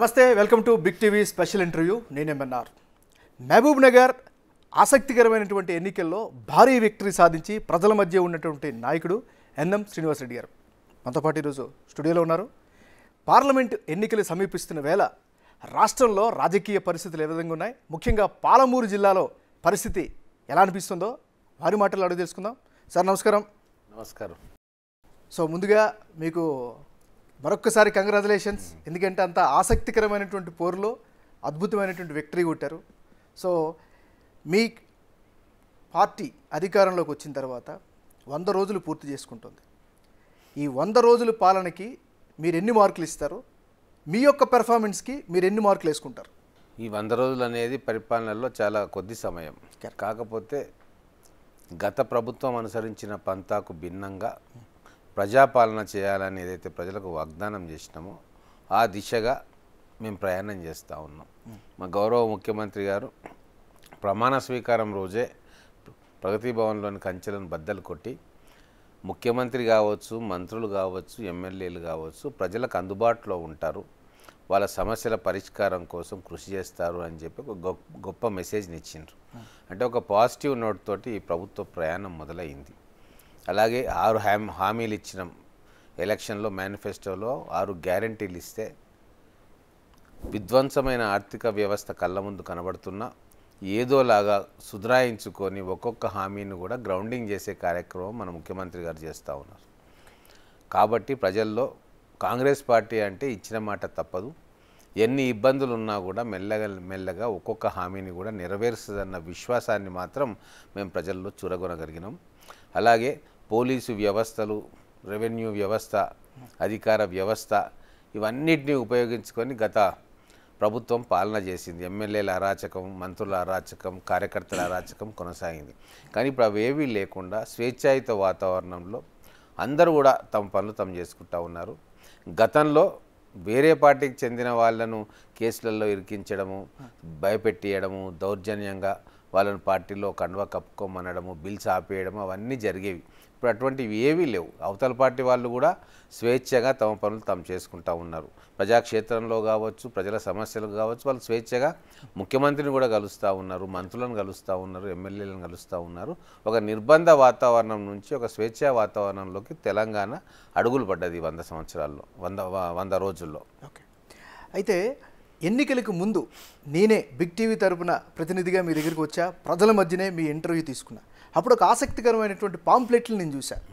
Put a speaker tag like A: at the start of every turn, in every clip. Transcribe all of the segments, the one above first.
A: నమస్తే, welcome to big TV special interview. నేనేమన్నారు Mahbubnagar ఆసక్తికరమైనటువంటి ఎన్నికల్లో భారీ విక్టరీ సాధించి ప్రజల మధ్య ఉన్నటువంటి నాయకుడు ఎన్ఎం శ్రీనివాసరెడ్డి గారు మనతో పాటు ఈరోజు స్టూడియోలో ఉన్నారు. పార్లమెంట్ ఎన్నికలు సమీపిస్తున్న వేళ రాష్ట్రంలో రాజకీయ పరిస్థితులు ఏ విధంగా ఉన్నాయి, ముఖ్యంగా పాలమూరు జిల్లాలో పరిస్థితి ఎలా అనిపిస్తుందో వారి మాటలు అడుగు తెలుసుకుందాం. సార్ నమస్కారం.
B: నమస్కారం.
A: సో ముందుగా మీకు మరొక్కసారి కంగ్రాచులేషన్స్. ఎందుకంటే అంత ఆసక్తికరమైనటువంటి పోరులో అద్భుతమైనటువంటి విక్టరీ కొట్టారు. సో మీ పార్టీ అధికారంలోకి వచ్చిన తర్వాత 100 రోజులు పూర్తి చేసుకుంటుంది. ఈ 100 రోజుల పాలనకి మీరు ఎన్ని మార్కులు ఇస్తారు? మీ యొక్క పెర్ఫార్మెన్స్కి మీరు ఎన్ని మార్కులు వేసుకుంటారు?
B: ఈ 100 రోజులు అనేది పరిపాలనలో చాలా కొద్ది సమయం. కాకపోతే గత ప్రభుత్వం అనుసరించిన పంతాకు భిన్నంగా ప్రజాపాలన చేయాలని ఏదైతే ప్రజలకు వాగ్దానం చేసినామో ఆ దిశగా మేము ప్రయాణం చేస్తూ ఉన్నాం. మా గౌరవ ముఖ్యమంత్రి గారు ప్రమాణ స్వీకారం రోజే ప్రగతి భవన్లోని కంచెలను బద్దలు కొట్టి ముఖ్యమంత్రి కావచ్చు, మంత్రులు కావచ్చు, ఎమ్మెల్యేలు కావచ్చు ప్రజలకు అందుబాటులో ఉంటారు, వాళ్ళ సమస్యల పరిష్కారం కోసం కృషి చేస్తారు అని చెప్పి ఒక గొప్ప మెసేజ్ని ఇచ్చిండ్రు. అంటే ఒక పాజిటివ్ నోట్ తోటి ఈ ప్రభుత్వ ప్రయాణం మొదలైంది. అలాగే 6 హామీలు ఇచ్చినాం. ఎలక్షన్లో మేనిఫెస్టోలో 6 గ్యారంటీలు ఇస్తే విధ్వంసమైన ఆర్థిక వ్యవస్థ కళ్ళ ముందు కనబడుతున్నా ఏదోలాగా సుధరాయించుకొని ఒక్కొక్క హామీని కూడా గ్రౌండింగ్ చేసే కార్యక్రమం మన ముఖ్యమంత్రి గారు చేస్తూ ఉన్నారు. కాబట్టి ప్రజల్లో కాంగ్రెస్ పార్టీ అంటే ఇచ్చిన మాట తప్పదు, ఎన్ని ఇబ్బందులు ఉన్నా కూడా మెల్లగా ఒక్కొక్క హామీని కూడా నెరవేరుస్తుందన్న విశ్వాసాన్ని మాత్రం మేము ప్రజల్లో చూరగొనగలిగినాం. అలాగే పోలీసు వ్యవస్థలు, రెవెన్యూ వ్యవస్థ, అధికార వ్యవస్థ ఇవన్నిటిని ఉపయోగించుకొని గత ప్రభుత్వం పాలన చేసింది. ఎమ్మెల్యేల అరాచకం, మంత్రుల అరాచకం, కార్యకర్తల అరాచకం కొనసాగింది. కానీ ఇప్పుడు అవేవీ లేకుండా స్వేచ్ఛాయుత వాతావరణంలో అందరూ కూడా తమ పనులు తాము చేసుకుంటూ ఉన్నారు. గతంలో వేరే పార్టీకి చెందిన వాళ్ళను కేసులలో ఇరికించడము, భయపెట్టియడము, దౌర్జన్యంగా వాళ్ళని పార్టీలో కండువా కప్పుకోమనడము, బిల్స్ ఆపేయడము అవన్నీ జరిగేవి. ఇప్పుడు అటువంటివి ఏవీ లేవు. అవతల పార్టీ వాళ్ళు కూడా స్వేచ్ఛగా తమ పనులు తాము చేసుకుంటూ ఉన్నారు. ప్రజాక్షేత్రంలో కావచ్చు, ప్రజల సమస్యలు కావచ్చు, వాళ్ళు స్వేచ్ఛగా ముఖ్యమంత్రిని కూడా కలుస్తూ ఉన్నారు, మంత్రులను కలుస్తూ ఉన్నారు, ఎమ్మెల్యేలను కలుస్తూ ఉన్నారు. ఒక నిర్బంధ వాతావరణం నుంచి ఒక స్వేచ్ఛా వాతావరణంలోకి తెలంగాణ అడుగులు పడ్డది 100 సంవత్సరాల్లో, 100 రోజుల్లో.
A: ఓకే, అయితే ఎన్నికలకు ముందు నేనే బిగ్ టీవీ తరపున ప్రతినిధిగా మీ దగ్గరికి వచ్చా, ప్రజల మధ్యనే మీ ఇంటర్వ్యూ తీసుకున్నా. అప్పుడు ఒక ఆసక్తికరమైనటువంటి పాంప్లెట్లు నేను చూశాను.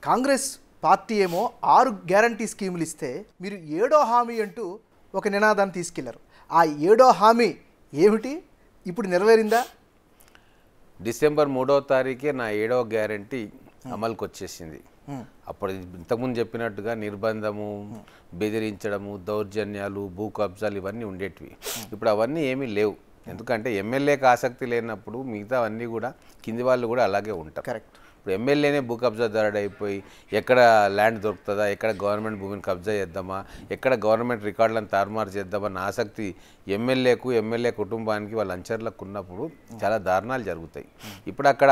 A: కాంగ్రెస్ పార్టీ ఏమో 6 గ్యారంటీ స్కీములు ఇస్తే మీరు 7వ హామీ అంటూ ఒక నినాదాన్ని తీసుకెళ్లారు. ఆ 7వ హామీ ఏమిటి, ఇప్పుడు నెరవేరిందా?
B: డిసెంబర్ 3వ తారీఖే నా 7వ గ్యారంటీ అమలుకు వచ్చేసింది. అప్పుడు ఇంతకుముందు చెప్పినట్టుగా నిర్బంధము, బెదిరించడము, దౌర్జన్యాలు, భూ కబ్జాలు ఇవన్నీ ఉండేటివి. ఇప్పుడు అవన్నీ ఏమీ లేవు. ఎందుకంటే ఎమ్మెల్యేకి ఆసక్తి లేనప్పుడు మిగతా అన్నీ కూడా కింది వాళ్ళు కూడా అలాగే ఉంటారు.
A: కరెక్ట్. ఇప్పుడు
B: ఎమ్మెల్యేనే భూ కబ్జాదారుడు అయిపోయి ఎక్కడ ల్యాండ్ దొరుకుతుందా, ఎక్కడ గవర్నమెంట్ భూమిని కబ్జా చేద్దామా, ఎక్కడ గవర్నమెంట్ రికార్డులను తారుమారు చేద్దామన్న ఆసక్తి ఎమ్మెల్యేకు, ఎమ్మెల్యే కుటుంబానికి, వాళ్ళ అంచర్లకు ఉన్నప్పుడు చాలా దారుణాలు జరుగుతాయి. ఇప్పుడు అక్కడ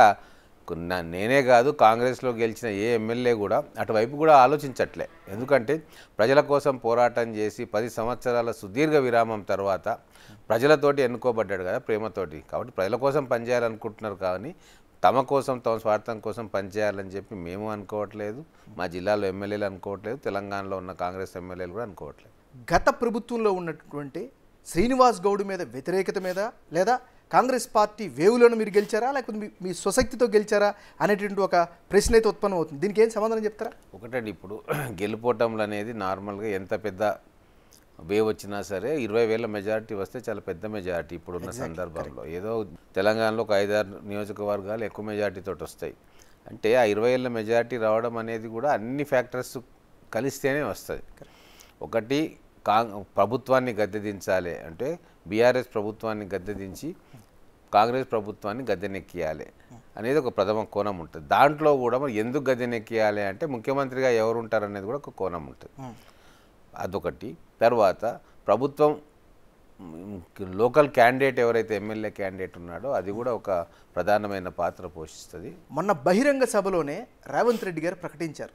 B: నేనే కాదు, కాంగ్రెస్లో గెలిచిన ఏ ఎమ్మెల్యే కూడా అటువైపు కూడా ఆలోచించట్లే. ఎందుకంటే ప్రజల కోసం పోరాటం చేసి 10 సంవత్సరాల సుదీర్ఘ విరామం తర్వాత ప్రజలతోటి ఎన్నుకోబడ్డాడు కదా, ప్రేమతోటి. కాబట్టి ప్రజల కోసం పనిచేయాలనుకుంటున్నారు. కానీ తమ కోసం, తమ స్వార్థం కోసం పనిచేయాలని చెప్పి మేము అనుకోవట్లేదు, మా జిల్లాలో ఎమ్మెల్యేలు అనుకోవట్లేదు, తెలంగాణలో ఉన్న కాంగ్రెస్ ఎమ్మెల్యేలు కూడా అనుకోవట్లేదు.
A: గత ప్రభుత్వంలో ఉన్నటువంటి శ్రీనివాస్ గౌడ్ మీద వ్యతిరేకత మీద, లేదా కాంగ్రెస్ పార్టీ వేవులను మీరు గెలిచారా, లేకపోతే మీ స్వశక్తితో గెలిచారా అనేటువంటి ఒక ప్రశ్న అయితే ఉత్పన్నం అవుతుంది. దీనికి ఏం సమాధానం చెప్తారా?
B: ఒకటండి, ఇప్పుడు గెలుపోవటంలు అనేది నార్మల్గా ఎంత పెద్ద వేవ్ వచ్చినా సరే 20,000 మెజారిటీ వస్తే చాలా పెద్ద మెజారిటీ ఇప్పుడున్న సందర్భంలో. ఏదో తెలంగాణలో ఒక 5-6 నియోజకవర్గాలు ఎక్కువ మెజారిటీతో వస్తాయి. అంటే ఆ 20,000 మెజారిటీ రావడం అనేది కూడా అన్ని ఫ్యాక్టర్స్ కలిస్తేనే వస్తుంది. ఒకటి, ప్రభుత్వాన్ని గద్దెదించాలి అంటే బీఆర్ఎస్ ప్రభుత్వాన్ని గద్దెదించి కాంగ్రెస్ ప్రభుత్వాన్ని గద్దెనెక్కియాలి అనేది ఒక ప్రథమ కోణం ఉంటుంది. దాంట్లో కూడా మరి ఎందుకు గద్దెనెక్కియాలి అంటే ముఖ్యమంత్రిగా ఎవరు ఉంటారనేది కూడా ఒక కోణం ఉంటుంది. అదొకటి. తర్వాత ప్రభుత్వం లోకల్ క్యాండిడేట్ ఎవరైతే ఎమ్మెల్యే క్యాండిడేట్ ఉన్నాడో అది కూడా ఒక ప్రధానమైన పాత్ర పోషిస్తుంది.
A: మొన్న బహిరంగ సభలోనే రేవంత్ రెడ్డి గారు ప్రకటించారు,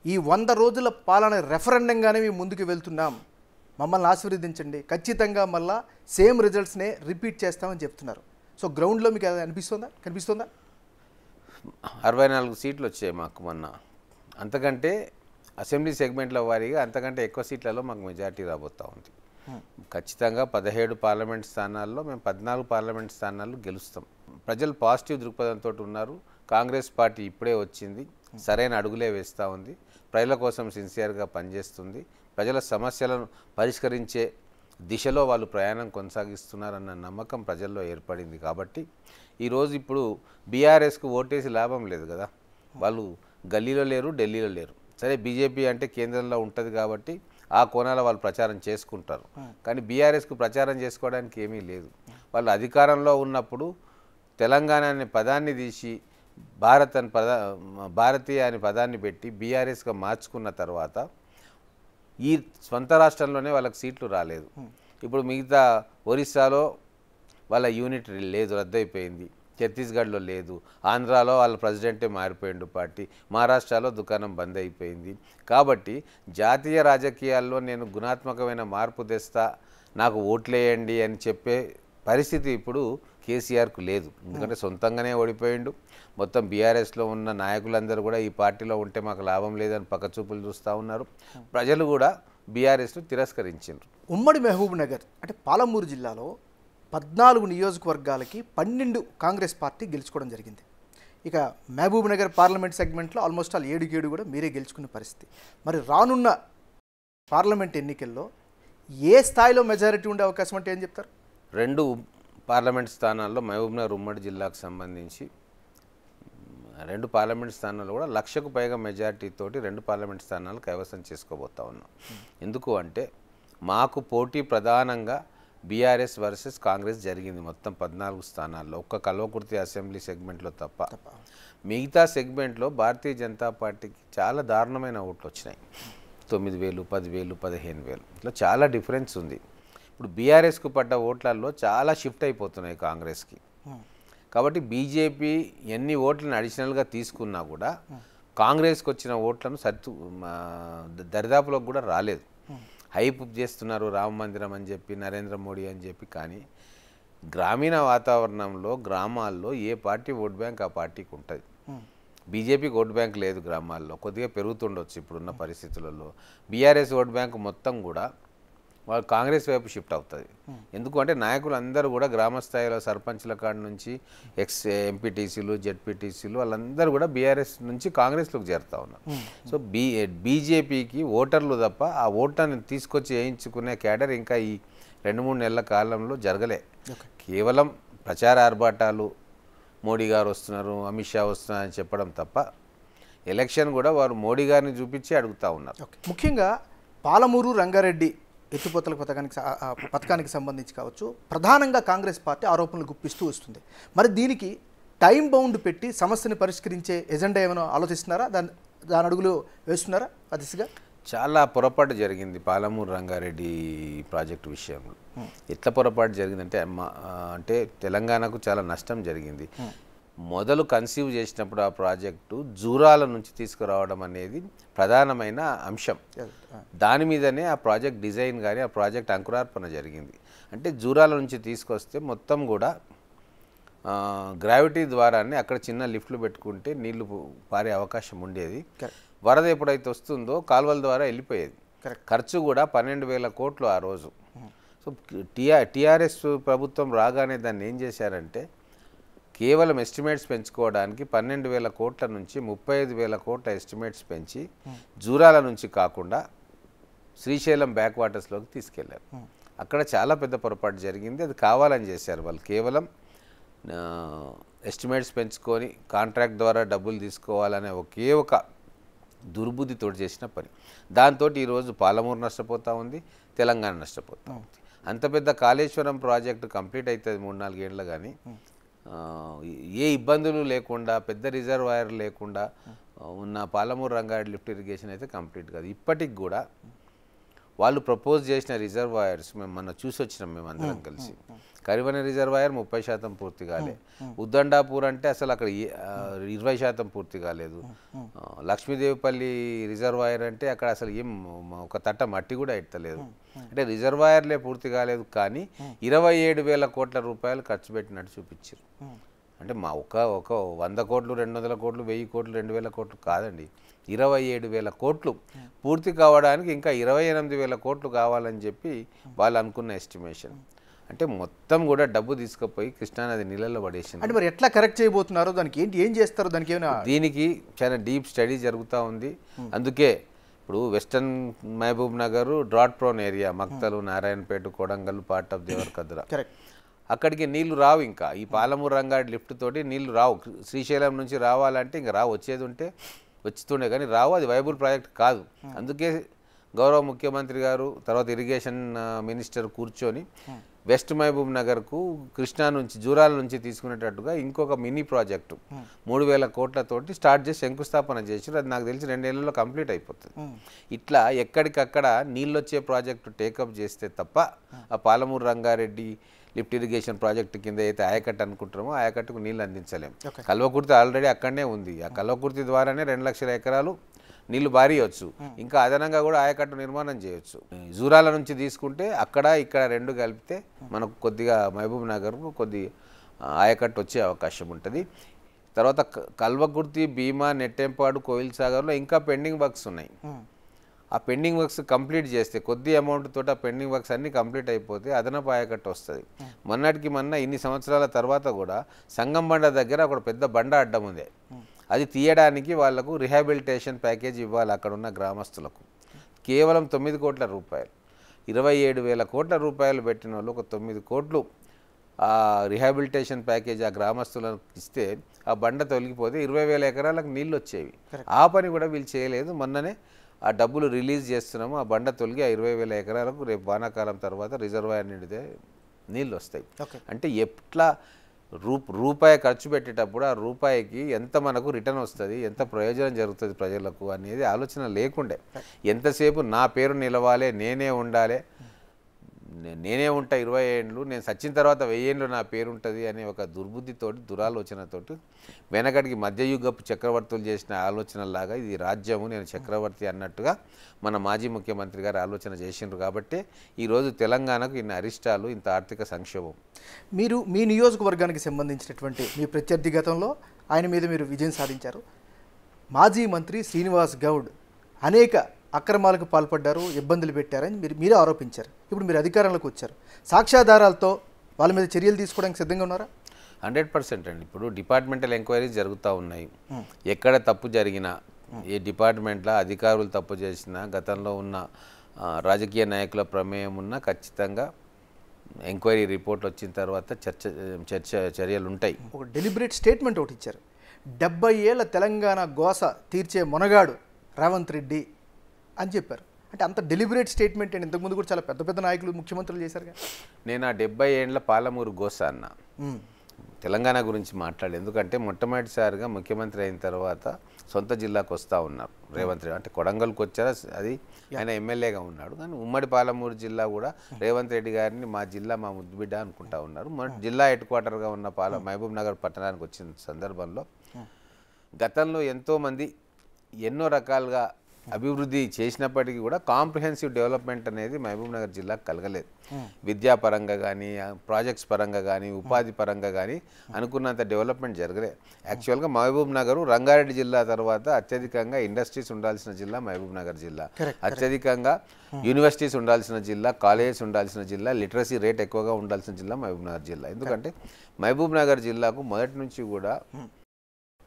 A: ఈ 100 రోజుల పాలన రెఫరెండంగానే మేము ముందుకు వెళ్తున్నాం, మమ్మల్ని ఆశీర్వదించండి, ఖచ్చితంగా మళ్ళా సేమ్ రిజల్ట్స్నే రిపీట్ చేస్తామని చెప్తున్నారు. సో గ్రౌండ్లో మీకు అది కనిపిస్తుందా?
B: 64 సీట్లు వచ్చాయి మాకు మొన్న. అంతకంటే అసెంబ్లీ సెగ్మెంట్ల వారీగా అంతకంటే ఎక్కువ సీట్లలో మాకు మెజార్టీ రాబోతూ ఉంది. ఖచ్చితంగా 17 పార్లమెంట్ స్థానాల్లో మేము 14 పార్లమెంట్ స్థానాలు గెలుస్తాం. ప్రజలు పాజిటివ్ దృక్పథంతో ఉన్నారు. కాంగ్రెస్ పార్టీ ఇప్పుడే వచ్చింది, సరైన అడుగులే వేస్తూ ఉంది, ప్రజల కోసం సిన్సియర్గా పనిచేస్తుంది, ప్రజల సమస్యలను పరిష్కరించే దిశలో వాళ్ళు ప్రయాణం కొనసాగిస్తున్నారన్న నమ్మకం ప్రజల్లో ఏర్పడింది. కాబట్టి ఈరోజు ఇప్పుడు బీఆర్ఎస్కు ఓటేసి లాభం లేదు కదా. వాళ్ళు గల్లీలో లేరు, ఢిల్లీలో లేరు. సరే బీజేపీ అంటే కేంద్రంలో ఉంటుంది కాబట్టి ఆ కోణాల వాళ్ళు ప్రచారం చేసుకుంటారు. కానీ బీఆర్ఎస్కు ప్రచారం చేసుకోవడానికి ఏమీ లేదు. వాళ్ళు అధికారంలో ఉన్నప్పుడు తెలంగాణ అనే పదాన్ని తీసి భారతీయ అనే పదాన్ని పెట్టి బీఆర్ఎస్గా మార్చుకున్న తర్వాత ఈ స్వంత రాష్ట్రంలోనే వాళ్ళకి సీట్లు రాలేదు. ఇప్పుడు మిగతా ఒరిస్సాలో వాళ్ళ యూనిట్ లేదు, రద్దయిపోయింది. ఛత్తీస్గఢ్లో లేదు, ఆంధ్రాలో వాళ్ళ ప్రెసిడెంటే మారిపోయిండు పార్టీ, మహారాష్ట్రలో దుకాణం బంద్ అయిపోయింది. కాబట్టి జాతీయ రాజకీయాల్లో నేను గుణాత్మకమైన మార్పు తెస్తా, నాకు ఓట్లేయండి అని చెప్పే పరిస్థితి ఇప్పుడు కేసీఆర్కు లేదు. ఎందుకంటే సొంతంగానే ఓడిపోయిండు. మొత్తం బీఆర్ఎస్లో ఉన్న నాయకులందరూ కూడా ఈ పార్టీలో ఉంటే మాకు లాభం లేదని పక్కచూపులు చూస్తూ ఉన్నారు. ప్రజలు కూడా బీఆర్ఎస్ను తిరస్కరించారు.
A: ఉమ్మడి మహబూబ్ నగర్ అంటే పాలమూరు జిల్లాలో 14 నియోజకవర్గాలకి 12 కాంగ్రెస్ పార్టీ గెలుచుకోవడం జరిగింది. ఇక మహబూబ్ నగర్ పార్లమెంట్ సెగ్మెంట్లో ఆల్మోస్ట్ ఆల్ 7 కూడా మీరే గెలుచుకునే పరిస్థితి. మరి రానున్న పార్లమెంట్ ఎన్నికల్లో ఏ స్థాయిలో మెజారిటీ ఉండే అవకాశం అంటే ఏం చెప్తారు?
B: 2 పార్లమెంట్ స్థానాల్లో మహబూబ్ నగర్ ఉమ్మడి జిల్లాకు సంబంధించి 2 పార్లమెంట్ స్థానాలు కూడా 1,00,000కు పైగా మెజార్టీతోటి 2 పార్లమెంట్ స్థానాలు కైవసం చేసుకోబోతా ఉన్నాం. ఎందుకు అంటే మాకు పోటీ ప్రధానంగా బీఆర్ఎస్ వర్సెస్ కాంగ్రెస్ జరిగింది. మొత్తం 14 స్థానాల్లో ఒక్క కల్వకుర్తి అసెంబ్లీ సెగ్మెంట్లో తప్ప మిగతా సెగ్మెంట్లో భారతీయ జనతా పార్టీకి చాలా దారుణమైన ఓట్లు వచ్చినాయి. 9,000, 10,000, 15,000 ఇట్లా చాలా డిఫరెన్స్ ఉంది. ఇప్పుడు బీఆర్ఎస్కు పడ్డ ఓట్లలో చాలా షిఫ్ట్ అయిపోతున్నాయి కాంగ్రెస్కి. కాబట్టి బీజేపీ ఎన్ని ఓట్లను అడిషనల్గా తీసుకున్నా కూడా కాంగ్రెస్కి వచ్చిన ఓట్లను దరిదాపులోకి కూడా రాలేదు. హైప్ చేస్తున్నారు రామ మందిరం అని చెప్పి, నరేంద్ర మోడీ అని చెప్పి. కానీ గ్రామీణ వాతావరణంలో గ్రామాల్లో ఏ పార్టీ ఓట్ బ్యాంక్ ఆ పార్టీకి ఉంటుంది. బీజేపీకి ఓట్ బ్యాంక్ లేదు గ్రామాల్లో, కొద్దిగా పెరుగుతుండొచ్చు ఇప్పుడున్న పరిస్థితులలో. బీఆర్ఎస్ ఓట్ బ్యాంక్ మొత్తం కూడా వాళ్ళు కాంగ్రెస్ వైపు షిఫ్ట్ అవుతుంది. ఎందుకంటే నాయకులు అందరూ కూడా గ్రామ స్థాయిలో సర్పంచ్ల కాడ నుంచి ఎంపీటీసీలు, జెడ్పీటీసీలు వాళ్ళందరూ కూడా బీఆర్ఎస్ నుంచి కాంగ్రెస్లోకి చేరుతూ ఉన్నారు. సో బీజేపీకి ఓటర్లు తప్ప ఆ ఓట్లను తీసుకొచ్చి వేయించుకునే క్యాడర్ ఇంకా ఈ 2-3 నెలల కాలంలో జరగలే. కేవలం ప్రచార ఆర్భాటాలు, మోడీ గారు వస్తున్నారు, అమిత్ షా వస్తున్నారు అని చెప్పడం తప్ప ఎలక్షన్ కూడా వారు మోడీ గారిని చూపించి అడుగుతూ ఉన్నారు.
A: ముఖ్యంగా పాలమూరు రంగారెడ్డి ఎత్తిపోతల పథకానికి సంబంధించి కావచ్చు, ప్రధానంగా కాంగ్రెస్ పార్టీ ఆరోపణలు గుప్పిస్తూ వస్తుంది. మరి దీనికి టైం బౌండ్ పెట్టి సమస్యను పరిష్కరించే ఎజెండా ఏమైనా ఆలోచిస్తున్నారా? దాని అడుగులు వేస్తున్నారా ఆ దిశగా?
B: చాలా పొరపాటు జరిగింది పాలమూరు రంగారెడ్డి ప్రాజెక్టు విషయంలో. ఎట్లా పొరపాటు జరిగిందంటే అంటే తెలంగాణకు చాలా నష్టం జరిగింది. మొదలు కన్సీవ్ చేసినప్పుడు ఆ ప్రాజెక్టు జూరాల నుంచి తీసుకురావడం అనేది ప్రధానమైన అంశం. దాని మీదనే ఆ ప్రాజెక్ట్ డిజైన్ కానీ ఆ ప్రాజెక్ట్ అంకురార్పణ జరిగింది. అంటే జూరాల నుంచి తీసుకొస్తే మొత్తం కూడా గ్రావిటీ ద్వారానే అక్కడ చిన్న లిఫ్ట్లు పెట్టుకుంటే నీళ్లు పారే అవకాశం ఉండేది. వరద ఎప్పుడైతే వస్తుందో కాలువల ద్వారా వెళ్ళిపోయేది. ఖర్చు కూడా 12,000 కోట్లు ఆ రోజు. సో టీఆర్ఎస్ ప్రభుత్వం రాగానే దాన్ని ఏం చేశారంటే కేవలం ఎస్టిమేట్స్ పెంచుకోవడానికి 12,000 కోట్ల నుంచి 35,000 కోట్ల ఎస్టిమేట్స్ పెంచి జూరాల నుంచి కాకుండా శ్రీశైలం బ్యాక్ వాటర్స్లోకి తీసుకెళ్లారు. అక్కడ చాలా పెద్ద పొరపాటు జరిగింది. అది కావాలని చేశారు వాళ్ళు. కేవలం ఎస్టిమేట్స్ పెంచుకొని కాంట్రాక్ట్ ద్వారా డబ్బులు తీసుకోవాలనే ఒకే ఒక దుర్బుద్ధితో చేసిన పని. దాంతో ఈరోజు పాలమూరు నష్టపోతూ ఉంది, తెలంగాణ నష్టపోతూ ఉంది. అంత పెద్ద కాళేశ్వరం ప్రాజెక్టు కంప్లీట్ అవుతుంది 3-4 ఏళ్ళు, కానీ ఏ ఇబ్బందులు లేకుండా పెద్ద రిజర్వాయర్ లేకుండా ఉన్న పాలమూరు రంగారెడ్డి లిఫ్ట్ ఇరిగేషన్ అయితే కంప్లీట్ కాదు. ఇప్పటికి కూడా వాళ్ళు ప్రపోజ్ చేసిన రిజర్వాయర్స్ మేము మొన్న చూసి వచ్చినాం మేము అందరం కలిసి. కరివన రిజర్వాయర్ 30% పూర్తి కాలే, ఉద్దండాపూర్ అంటే అసలు అక్కడ 20% పూర్తి కాలేదు, లక్ష్మీదేవిపల్లి రిజర్వాయర్ అంటే అక్కడ అసలు ఏం ఒక తట్ట మట్టి కూడా ఎట్టలేదు. అంటే రిజర్వాయర్లే పూర్తి కాలేదు కానీ 27,000 కోట్ల రూపాయలు ఖర్చు పెట్టినట్టు చూపించారు. అంటే మా ఒక 100 కోట్లు 200 కోట్లు 1000 కోట్లు 2000 కోట్లు కాదండి, 27,000 కోట్లు పూర్తి కావడానికి ఇంకా 28,000 కోట్లు కావాలని చెప్పి వాళ్ళు అనుకున్న ఎస్టిమేషన్. అంటే మొత్తం కూడా డబ్బు తీసుకుపోయి కృష్ణానది నీళ్ళల్లో పడేసింది.
A: అంటే మరి ఎట్లా కరెక్ట్ చేయబోతున్నారు, దానికి ఏం చేస్తారు, దానికి ఏమైనా?
B: దీనికి చాలా డీప్ స్టడీ జరుగుతూ ఉంది. అందుకే ఇప్పుడు western Mahbubnagar drought prone area, Makthal, Narayanpet, Kodangal, part of Devarakadra, అక్కడికి నీళ్లు రావు. ఇంకా ఈ పాలమూరు రంగారెడ్డి లిఫ్ట్ తోటి నీళ్లు రావు. శ్రీశైలం నుంచి రావాలంటే ఇంకా రావు, వచ్చేది ఉంటే వచ్చుతుండే కానీ రావు, అది వైబుల్ ప్రాజెక్ట్ కాదు. అందుకే గౌరవ ముఖ్యమంత్రి గారు తర్వాత ఇరిగేషన్ మినిస్టర్ కూర్చొని వెస్ట్ మహబూబ్ నగర్కు కృష్ణా నుంచి జూరాల నుంచి తీసుకునేటట్టుగా ఇంకొక మినీ ప్రాజెక్టు 3,000 కోట్లతోటి స్టార్ట్ చేసి శంకుస్థాపన చేసారు. అది నాకు తెలిసి 2 ఏళ్లలో కంప్లీట్ అయిపోతుంది. ఇట్లా ఎక్కడికక్కడ నీళ్ళు వచ్చే ప్రాజెక్టు టేకప్ చేస్తే తప్ప ఆ Palamuru Rangareddy lift irrigation project కింద అయితే ఆయకట్టు అనుకుంటామో ఆయకట్టుకు నీళ్ళు అందించలేము. కల్వకుర్తి ఆల్రెడీ అక్కడనే ఉంది. ఆ కల్వకుర్తి ద్వారానే 2 లక్షల ఎకరాలు నీళ్లు బారియవచ్చు. ఇంకా అదనంగా కూడా ఆయకట్టు నిర్మాణం చేయొచ్చు. జూరాల నుంచి తీసుకుంటే అక్కడ ఇక్కడ 2 కలిపితే మనకు కొద్దిగా మహబూబ్ నగర్కు కొద్ది ఆయకట్టు వచ్చే అవకాశం ఉంటుంది. తర్వాత కల్వకుర్తి, భీమా, నెట్టెంపాడు, కోయిల్ సాగర్లో ఇంకా పెండింగ్ వర్క్స్ ఉన్నాయి. ఆ పెండింగ్ వర్క్స్ కంప్లీట్ చేస్తే కొద్ది అమౌంట్ తోటి ఆ పెండింగ్ వర్క్స్ అన్నీ కంప్లీట్ అయిపోతే అదనపు ఆయకట్టు వస్తుంది. మొన్నటికి ఇన్ని సంవత్సరాల తర్వాత కూడా సంగం బండ దగ్గర ఒక పెద్ద బండ అడ్డం ఉంది. అది తీయడానికి వాళ్లకు రిహాబిలిటేషన్ ప్యాకేజ్ ఇవ్వాలి అక్కడ ఉన్న గ్రామస్తులకు. కేవలం 9 కోట్ల రూపాయలు, 27,000 కోట్ల రూపాయలు పెట్టిన వాళ్ళు ఒక 9 కోట్లు ఆ రిహాబిలిటేషన్ ప్యాకేజ్ ఆ గ్రామస్తులకు ఇస్తే ఆ బండ తొలగిపోతే 20,000 ఎకరాలకు నీళ్ళు వచ్చేవి. ఆ పని కూడా వీళ్ళు చేయలేదు. మొన్ననే ఆ డబ్బులు రిలీజ్ చేస్తున్నాము. ఆ బండ తొలగి ఆ 20,000 ఎకరాలకు రేపు వానాకాలం తర్వాత రిజర్వాయర్ నిండితే నీళ్ళు వస్తాయి. అంటే ఎట్లా రూపాయి ఖర్చు పెట్టేటప్పుడు ఆ రూపాయికి ఎంత మనకు రిటర్న్ వస్తుంది, ఎంత ప్రయోజనం జరుగుతుంది ప్రజలకు అనేది ఆలోచన లేకుండే ఎంతసేపు నా పేరు నిలవాలి, నేనే ఉండాలి, నేనే ఉంటా 20 ఏళ్ళు, నేను సచ్చిన తర్వాత 1000 ఏళ్ళు నా పేరు ఉంటుంది అనే ఒక దుర్బుద్ధితోటి దురాలోచనతోటి వెనకడికి మధ్యయుగపు చక్రవర్తులు చేసిన ఆలోచనలాగా ఇది రాజ్యము, నేను చక్రవర్తి అన్నట్టుగా మన మాజీ ముఖ్యమంత్రి గారు ఆలోచన చేసిండ్రు. కాబట్టి ఈరోజు తెలంగాణకు ఇన్ని అరిష్టాలు, ఇంత ఆర్థిక సంక్షోభం.
A: మీరు మీ నియోజకవర్గానికి సంబంధించినటువంటి మీ ప్రత్యర్థి గతంలో ఆయన మీద మీరు విజయం సాధించారు. మాజీ మంత్రి శ్రీనివాస్ గౌడ్ అనేక అక్రమాలకు పాల్పడ్డారు, ఇబ్బందులు పెట్టారని మీరే ఆరోపించారు. ఇప్పుడు మీరు అధికారంలోకి వచ్చారు, సాక్ష్యాధారాలతో వాళ్ళ మీద చర్యలు తీసుకోవడానికి సిద్ధంగా ఉన్నారా?
B: 100% అండి. ఇప్పుడు డిపార్ట్మెంటల్ ఎంక్వైరీస్ జరుగుతూ ఉన్నాయి. ఎక్కడ తప్పు జరిగినా, ఏ డిపార్ట్మెంట్లో అధికారులు తప్పు చేసినా, గతంలో ఉన్న రాజకీయ నాయకుల ప్రమేయం ఉన్నా ఖచ్చితంగా ఎంక్వైరీ రిపోర్ట్లు వచ్చిన తర్వాత చర్యలు ఉంటాయి.
A: ఒక డెలిబరేట్ స్టేట్మెంట్ ఒకటి ఇచ్చారు. 70 ఏళ్ల తెలంగాణ గోస తీర్చే మొనగాడు రేవంత్ రెడ్డి అని చెప్పారు. అంటే అంత డెలిబరేట్ స్టేట్మెంట్ అండి. ఇంతకుముందు కూడా చాలా పెద్ద పెద్ద నాయకులు, ముఖ్యమంత్రులు చేశారుగా.
B: నేను ఆ 70 ఏండ్ల పాలమూరు గోస అన్న తెలంగాణ గురించి మాట్లాడలేదు. ఎందుకంటే మొట్టమొదటిసారిగా ముఖ్యమంత్రి అయిన తర్వాత సొంత జిల్లాకు వస్తూ ఉన్నారు రేవంత్ రెడ్డి. అంటే కొడంగల్కి వచ్చారా, అది ఆయన ఎమ్మెల్యేగా ఉన్నాడు. కానీ ఉమ్మడి పాలమూరు జిల్లా కూడా రేవంత్ రెడ్డి గారిని మా జిల్లా, మా ముద్దుబిడ్డ అనుకుంటా ఉన్నారు. జిల్లా హెడ్ క్వార్టర్గా ఉన్న మహబూబ్ నగర్ పట్టణానికి వచ్చిన సందర్భంలో గతంలో ఎంతోమంది ఎన్నో రకాలుగా అభివృద్ధి చేసినప్పటికీ కూడా కాంప్రిహెన్సివ్ డెవలప్మెంట్ అనేది మహబూబ్ నగర్ జిల్లాకు కలగలేదు. విద్యాపరంగా కానీ, ప్రాజెక్ట్స్ పరంగా కానీ, ఉపాధి పరంగా కానీ అనుకున్నంత డెవలప్మెంట్ జరగలేదు. యాక్చువల్గా మహబూబ్ నగర్ రంగారెడ్డి జిల్లా తర్వాత అత్యధికంగా ఇండస్ట్రీస్ ఉండాల్సిన జిల్లా మహబూబ్ నగర్ జిల్లా, అత్యధికంగా యూనివర్సిటీస్ ఉండాల్సిన జిల్లా, కాలేజెస్ ఉండాల్సిన జిల్లా, లిటరసీ రేట్ ఎక్కువగా ఉండాల్సిన జిల్లా మహబూబ్ నగర్ జిల్లా. ఎందుకంటే మహబూబ్ నగర్ జిల్లాకు మొదటి నుంచి కూడా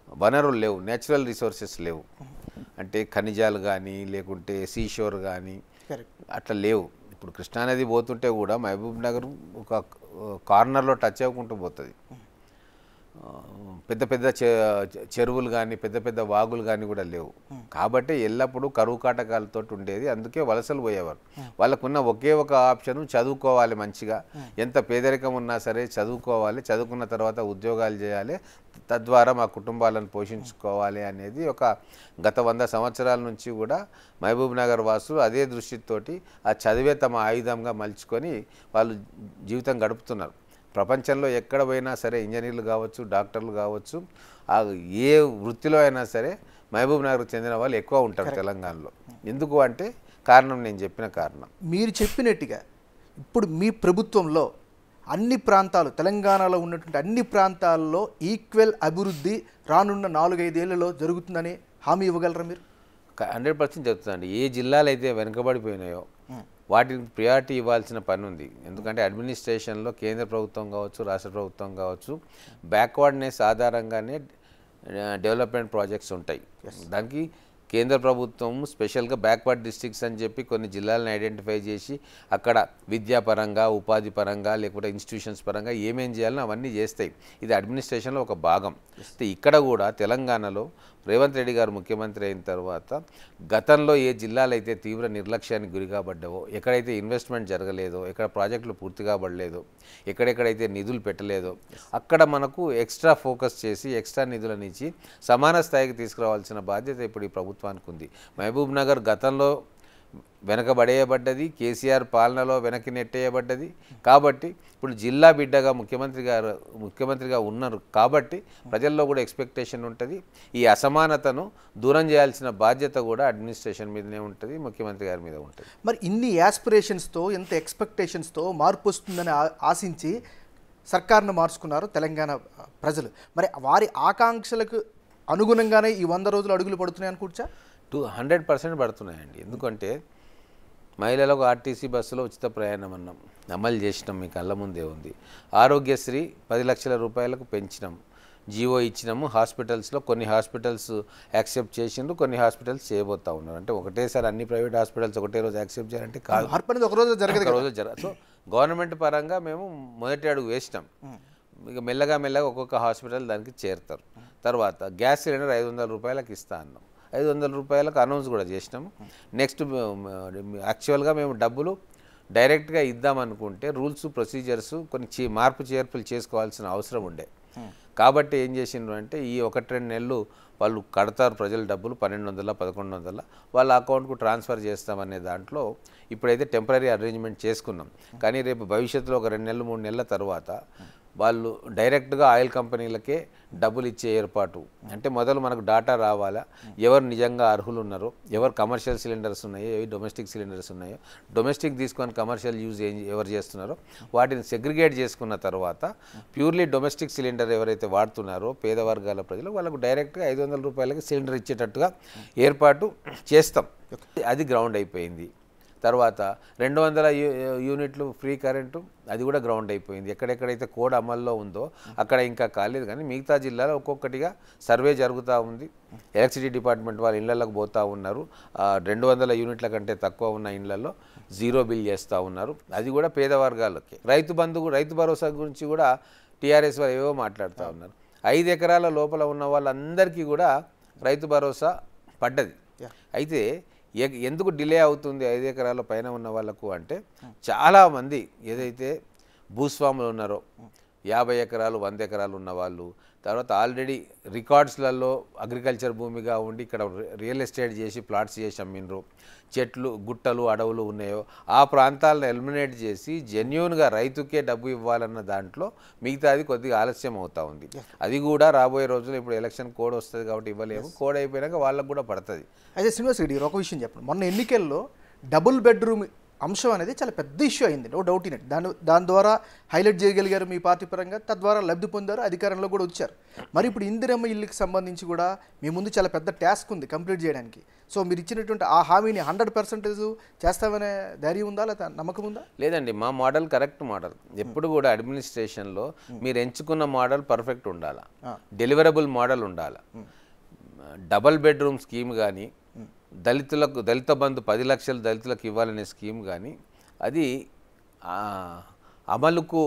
B: వనరులు లేవు, నేచురల్ రిసోర్సెస్ లేవు. అంటే ఖనిజాలు కానీ లేకుంటే సీషోర్ కానీ అట్లా లేవు. ఇప్పుడు కృష్ణానది పోతుంటే కూడా మహబూబ్ నగర్ ఒక కార్నర్లో టచ్ అవ్వకుంటూ పోతుంది. పెద్ద పెద్ద చెరువులు కానీ పెద్ద పెద్ద వాగులు కానీ కూడా లేవు. కాబట్టి ఎల్లప్పుడూ కరువు కాటకాలతో ఉండేది. అందుకే వలసలు పోయేవారు. వాళ్ళకున్న ఒకే ఒక ఆప్షను చదువుకోవాలి మంచిగా. ఎంత పేదరికం ఉన్నా సరే చదువుకోవాలి, చదువుకున్న తర్వాత ఉద్యోగాలు చేయాలి, తద్వారా మా కుటుంబాలను పోషించుకోవాలి అనేది ఒక గత 100 సంవత్సరాల నుంచి కూడా మహబూబ్ నగర్ వాసులు అదే దృష్టితోటి ఆ చదివే తమ ఆయుధంగా మలుచుకొని వాళ్ళు జీవితం గడుపుతున్నారు. ప్రపంచంలో ఎక్కడ పోయినా సరే ఇంజనీర్లు కావచ్చు, డాక్టర్లు కావచ్చు, ఏ వృత్తిలో అయినా సరే మహబూబ్ నగర్కు చెందిన వాళ్ళు ఎక్కువ ఉంటారు తెలంగాణలో. ఎందుకు అంటే కారణం నేను చెప్పిన కారణం.
A: మీరు చెప్పినట్టుగా ఇప్పుడు మీ ప్రభుత్వంలో అన్ని ప్రాంతాలు, తెలంగాణలో ఉన్నటువంటి అన్ని ప్రాంతాల్లో ఈక్వల్ అభివృద్ధి రానున్న 4-5 ఏళ్లలో జరుగుతుందని హామీ ఇవ్వగలరా మీరు?
B: 100% చెప్తుందండి. ఏ జిల్లాలు అయితే వెనుకబడిపోయినాయో వాటికి ప్రియారిటీ ఇవ్వాల్సిన పని ఉంది. ఎందుకంటే అడ్మినిస్ట్రేషన్లో కేంద్ర ప్రభుత్వం కావచ్చు, రాష్ట్ర ప్రభుత్వం కావచ్చు, బ్యాక్వర్డ్నెస్ ఆధారంగానే డెవలప్మెంట్ ప్రాజెక్ట్స్ ఉంటాయి. దానికి కేంద్ర ప్రభుత్వం స్పెషల్గా బ్యాక్వర్డ్ డిస్ట్రిక్ట్స్ అని చెప్పి కొన్ని జిల్లాలను ఐడెంటిఫై చేసి అక్కడ విద్యాపరంగా, ఉపాధి పరంగా, లేకపోతే ఇన్స్టిట్యూషన్స్ పరంగా ఏమేం చేయాలని అవన్నీ చేస్తాయి. ఇది అడ్మినిస్ట్రేషన్లో ఒక భాగం. ఇక్కడ కూడా తెలంగాణలో రేవంత్ రెడ్డి గారు ముఖ్యమంత్రి అయిన తర్వాత గతంలో ఏ జిల్లాలు అయితే తీవ్ర నిర్లక్ష్యానికి గురి కాబడ్డావో, ఎక్కడైతే ఇన్వెస్ట్మెంట్ జరగలేదో, ఎక్కడ ప్రాజెక్టులు పూర్తి కాబడలేదో, ఎక్కడెక్కడైతే నిధులు పెట్టలేదో అక్కడ మనకు ఎక్స్ట్రా ఫోకస్ చేసి ఎక్స్ట్రా నిధులను ఇచ్చి సమాన స్థాయికి తీసుకురావాల్సిన బాధ్యత ఇప్పుడు ఈ ప్రభుత్వానికి ఉంది. మహబూబ్ నగర్ గతంలో వెనకబడేయబడ్డది, కేసీఆర్ పాలనలో వెనక్కి నెట్టేయబడ్డది. కాబట్టి ఇప్పుడు జిల్లా బిడ్డగా ముఖ్యమంత్రిగా ఉన్నారు కాబట్టి ప్రజల్లో కూడా ఎక్స్పెక్టేషన్ ఉంటుంది. ఈ అసమానతను దూరం చేయాల్సిన బాధ్యత కూడా అడ్మినిస్ట్రేషన్ మీదనే ఉంటుంది, ముఖ్యమంత్రి గారి మీద ఉంటుంది.
A: మరి ఇన్ని యాస్పిరేషన్స్తో, ఎంత ఎక్స్పెక్టేషన్స్తో మార్పు వస్తుందని ఆశించి సర్కార్ను మార్చుకున్నారు తెలంగాణ ప్రజలు. మరి వారి ఆకాంక్షలకు అనుగుణంగానే ఈ 100 రోజులు అడుగులు పడుతున్నాయి అనుకోవచ్చా?
B: 100% పడుతున్నాయండి. ఎందుకంటే మహిళలకు ఆర్టీసీ బస్సులో ఉచిత ప్రయాణం అన్నాం, అమలు చేసినాం, మీ కళ్ళ ముందే ఉంది. ఆరోగ్యశ్రీ 10 లక్షల రూపాయలకు పెంచినాం, జీవో ఇచ్చినాము. హాస్పిటల్స్లో కొన్ని హాస్పిటల్స్ యాక్సెప్ట్ చేసిండ్రు, కొన్ని హాస్పిటల్స్ చేయబోతూ ఉన్నారు. అంటే ఒకటేసారి అన్ని ప్రైవేట్ హాస్పిటల్స్ ఒకటే రోజు యాక్సెప్ట్ చేయాలంటే కాదు,
A: ఒక రోజు
B: సో గవర్నమెంట్ పరంగా మేము మొదటి అడుగు వేసినాం. ఇక మెల్లగా ఒక్కొక్క హాస్పిటల్ దానికి చేరుతారు. తర్వాత గ్యాస్ సిలిండర్ 500 రూపాయలకు ఇస్తా అన్నాం, 500 రూపాయలకు అనౌన్స్ కూడా చేసినాము. నెక్స్ట్ యాక్చువల్గా మేము డబ్బులు డైరెక్ట్గా ఇద్దామనుకుంటే రూల్స్ ప్రొసీజర్స్ కొన్ని మార్పు చేర్పులు చేసుకోవాల్సిన అవసరం ఉండే. కాబట్టి ఏం చేసిండ్రు అంటే ఈ 1-2 నెలలు వాళ్ళు కడతారు ప్రజల డబ్బులు 1200-1100 వాళ్ళ అకౌంట్కు ట్రాన్స్ఫర్ చేస్తామనే దాంట్లో ఇప్పుడైతే టెంపరీ అరేంజ్మెంట్ చేసుకున్నాం. కానీ రేపు భవిష్యత్తులో ఒక 2 నెలలు 3 నెలల తర్వాత వాళ్ళు డైరెక్ట్గా ఆయిల్ కంపెనీలకే డబ్బులు ఇచ్చే ఏర్పాటు. అంటే మొదలు మనకు డాటా రావాలా, ఎవరు నిజంగా అర్హులు ఉన్నారో, ఎవరు కమర్షియల్ సిలిండర్స్ ఉన్నాయో, ఏవి డొమెస్టిక్ సిలిండర్స్ ఉన్నాయో, డొమెస్టిక్ తీసుకొని కమర్షియల్ యూజ్ ఎవరు చేస్తున్నారో వాటిని సెగ్రిగేట్ చేసుకున్న తర్వాత ప్యూర్లీ డొమెస్టిక్ సిలిండర్ ఎవరైతే వాడుతున్నారో పేద వర్గాల ప్రజలు వాళ్ళకు డైరెక్ట్గా 500 రూపాయలకి సిలిండర్ ఇచ్చేటట్టుగా ఏర్పాటు చేస్తాం. అది గ్రౌండ్ అయిపోయింది. తర్వాత 200 యూనిట్లు ఫ్రీ కరెంటు అది కూడా గ్రౌండ్ అయిపోయింది. ఎక్కడెక్కడైతే కోడ్ అమల్లో ఉందో అక్కడ ఇంకా కాలేదు. కానీ మిగతా జిల్లాలో ఒక్కొక్కటిగా సర్వే జరుగుతూ ఉంది. ఎలక్ట్రిసిటీ డిపార్ట్మెంట్ వాళ్ళ ఇళ్లలోకి పోతూ ఉన్నారు. 200 యూనిట్ల కంటే తక్కువ ఉన్న ఇళ్లలో 0 బిల్ చేస్తూ ఉన్నారు. అది కూడా పేద వర్గాలకి. రైతు భరోసా గురించి కూడా టీఆర్ఎస్ వాళ్ళు ఏవో మాట్లాడుతూ ఉన్నారు. 5 ఎకరాల లోపల ఉన్న వాళ్ళందరికీ కూడా రైతు భరోసా పడ్డది. అయితే ఎందుకు డిలే అవుతుంది 5 ఎకరాల పైన ఉన్న వాళ్ళకు అంటే చాలామంది ఏదైతే భూస్వాములు ఉన్నారో 50 ఎకరాలు 100 ఎకరాలు ఉన్నవాళ్ళు, తర్వాత ఆల్రెడీ రికార్డ్స్లలో అగ్రికల్చర్ భూమిగా ఉండి ఇక్కడ రియల్ ఎస్టేట్ చేసి ప్లాట్స్ చేసి అమ్మినరు, చెట్లు గుట్టలు అడవులు ఉన్నాయో ఆ ప్రాంతాలను ఎలిమినేట్ చేసి జెన్యూన్గా రైతుకే డబ్బు ఇవ్వాలన్న దాంట్లో మిగతాది కొద్దిగా ఆలస్యం అవుతూ ఉంది. అది కూడా రాబోయే రోజుల్లో ఇప్పుడు ఎలక్షన్ కోడ్ వస్తుంది కాబట్టి ఇవ్వలేము, కోడ్ అయిపోయినాక వాళ్ళకు కూడా పడుతుంది.
A: అయితే శ్రీనివాస్ రెడ్డి ఒక విషయం చెప్పండి, మొన్న ఎన్నికల్లో డబుల్ బెడ్రూమ్ అంశం అనేది చాలా పెద్ద ఇష్యూ అయింది, నో డౌట్ ఇన్ ఇట్. దాని ద్వారా హైలైట్ చేయగలిగారు మీ పార్టీ పరంగా, తద్వారా లబ్ధి పొందారు, అధికారంలో కూడా వచ్చారు. మరి ఇప్పుడు ఇందిరమ్మ ఇల్లుకి సంబంధించి కూడా మీ ముందు చాలా పెద్ద టాస్క్ ఉంది కంప్లీట్ చేయడానికి. సో మీరు ఇచ్చినటువంటి ఆ హామీని 100% చేస్తామనే ధైర్యం ఉందా, లేదా నమ్మకం ఉందా?
B: లేదండి, మా మోడల్ కరెక్ట్ మోడల్. ఎప్పుడు కూడా అడ్మినిస్ట్రేషన్లో మీరు ఎంచుకున్న మోడల్ పర్ఫెక్ట్ ఉండాలా, డెలివరబుల్ మోడల్ ఉండాలా. డబల్ బెడ్రూమ్ స్కీమ్ కానీ, దళిత బంధు 10 లక్షలు దళితులకు ఇవ్వాలనే స్కీమ్ కానీ అది అమలుకు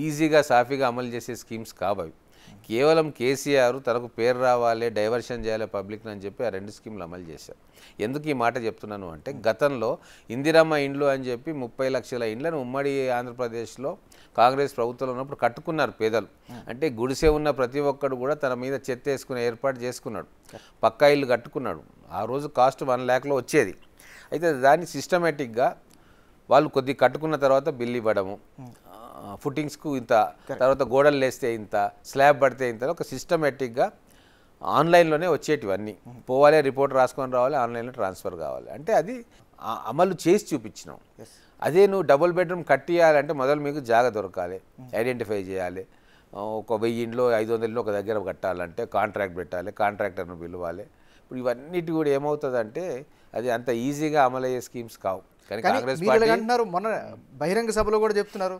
B: ఈజీగా సాఫీగా అమలు చేసే స్కీమ్స్ కావవి. కేవలం కేసీఆర్ తనకు పేరు రావాలి, డైవర్షన్ చేయాలి పబ్లిక్ని అని చెప్పి ఆ 2 స్కీములు అమలు చేశారు. ఎందుకు ఈ మాట చెప్తున్నాను అంటే, గతంలో ఇందిరమ్మ ఇండ్లు అని చెప్పి 30 లక్షల ఇండ్లను ఉమ్మడి ఆంధ్రప్రదేశ్లో కాంగ్రెస్ ప్రభుత్వంలో ఉన్నప్పుడు కట్టుకున్నారు పేదలు. అంటే గుడిసె ఉన్న ప్రతి ఒక్కడు కూడా తన మీద చెత్త వేసుకునే ఏర్పాటు చేసుకున్నాడు, పక్కా ఇల్లు కట్టుకున్నాడు. ఆ రోజు కాస్ట్ 1 లక్షలో వచ్చేది. అయితే దాన్ని సిస్టమేటిక్గా వాళ్ళు కొద్దిగా కట్టుకున్న తర్వాత బిల్లు ఇవ్వడము, ఫుటింగ్స్కు ఇంత, తర్వాత గోడలు లేస్తే ఇంత, స్లాబ్ పడితే ఇంత, ఒక సిస్టమేటిక్గా ఆన్లైన్లోనే వచ్చేటివన్నీ. పోవాలి, రిపోర్ట్ రాసుకొని రావాలి, ఆన్లైన్లో ట్రాన్స్ఫర్ కావాలి. అంటే అది అమలు చేసి చూపించినాం. అదే నువ్వు డబుల్ బెడ్రూమ్ కట్టియాలంటే మొదలు మీకు జాగ దొరకాలి, ఐడెంటిఫై చేయాలి. ఒక 1000 ఇంట్లో 500 ఇంట్లో ఒక దగ్గర కట్టాలంటే కాంట్రాక్ట్ పెట్టాలి, కాంట్రాక్టర్ను పిలవాలి. ఇప్పుడు ఇవన్నిటి కూడా ఏమవుతుందంటే అది అంత ఈజీగా అమలయ్యే స్కీమ్స్ కావు. కానీ కాంగ్రెస్ పార్టీ
A: అంటున్నారు, మొన్న బహిరంగ సభలో కూడా చెప్తున్నారు,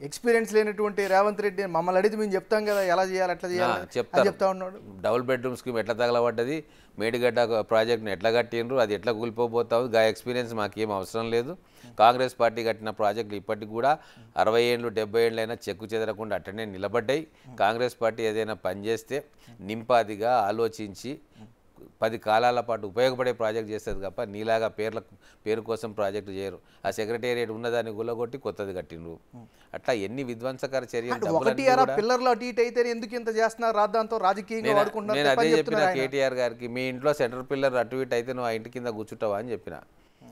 A: ఎక్స్పీరియన్స్ లేనటువంటి రేవంత్ రెడ్డి మమ్మల్ని అడిగితే మేము చెప్తాం కదా ఎలా చేయాలి అట్లా చేయాలి చెప్తా ఉన్నాడు.
B: డబుల్ బెడ్రూమ్ స్కీమ్ ఎట్లా తగలబడ్డది, మేడిగడ్డ ప్రాజెక్ట్ని ఎట్లా కట్టిండ్రు, అది ఎట్లా కూలిపోతావు, గా ఎక్స్పీరియన్స్ మాకేం అవసరం లేదు. కాంగ్రెస్ పార్టీ కట్టిన ప్రాజెక్టులు ఇప్పటికి కూడా 60 ఏళ్ళు 70 ఏళ్ళైనా చెక్కు చెదరకుండా అట్టనే నిలబడ్డాయి. కాంగ్రెస్ పార్టీ ఏదైనా పనిచేస్తే నింపాదిగా ఆలోచించి 10 కాలాల పాటు ఉపయోగపడే ప్రాజెక్ట్ చేస్తుంది తప్ప నీలాగా పేరు కోసం ప్రాజెక్టు చేయరు. ఆ సెక్రటేరియట్ ఉన్నదాన్ని గుల్లగొట్టి కొత్తది కట్టిండ్రు. అట్లా ఎన్ని విధ్వంసకర చర్యలు.
A: పిల్లర్లు అటు ఇటు అయితే ఎందుకు ఇంత చేస్తున్నారు, రాద్దాంతో రాజకీయంగా వాడుకుంటున్నారు.
B: నేను అదే చెప్పిన కేటీఆర్ గారికి, మీ ఇంట్లో సెంటర్ పిల్లర్ అటు ఇటు అయితే నువ్వు ఆ ఇంటి కింద కూర్చుంటావా అని చెప్పిన.